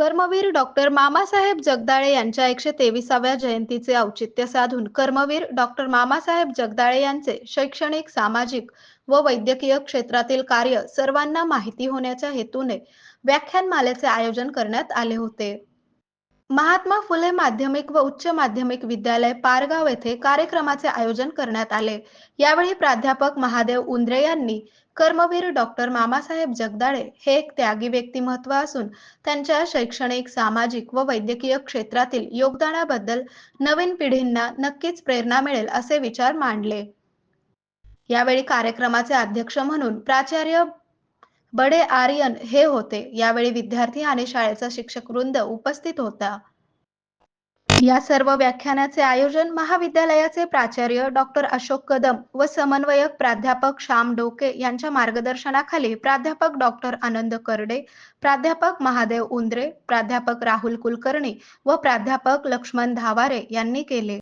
Karmaveer doctor Mamasaheb Jagdale यांच्या 123व्या जयंतीचे औचित्य साधून कर्मवीर डॉक्टर मामासाहेब जगदाळे यांचे शैक्षणिक, सामाजिक व वैद्यकीय क्षेत्रातील कार्य सर्वांना माहिती होण्याच्या हेतूने व्याख्यानमालेचे आयोजन करण्यात आले होते. महात्मा फुले माध्यमिक व उच्च माध्यमिक विद्यालय पारगाव येथे कार्यक्रमाचे आयोजन करण्यात आले. यावेळी प्राध्यापक महादेव उंद्रे यांनी कर्मवीर डॉक्टर मामासाहेब जगदाळे हे एक त्यागी व्यक्तिमत्व असून त्यांच्या शैक्षणिक, सामाजिक व वैद्यकीय क्षेत्रातील योगदानाबद्दल नवीन पिढींना नक्कीच प्रेरणा मिळेल असे विचार मांडले. यावेळी कार्यक्रमाचे अध्यक्ष म्हणून प्राचार्य बडे आर्यन हे होते. यावेळी विद्यार्थी आणि शाळेचा शिक्षक वृंद उपस्थित होता. या सर्व व्याख्यानाचे आयोजन महाविद्यालयाचे प्राचार्य डॉक्टर अशोक कदम व समन्वयक प्राध्यापक श्याम डोके यांच्या मार्गदर्शनाखाली प्राध्यापक डॉक्टर आनंद करडे, प्राध्यापक महादेव उंद्रे, प्राध्यापक राहुल कुलकर्णी व प्राध्यापक लक्ष्मण धावारे यांनी केले.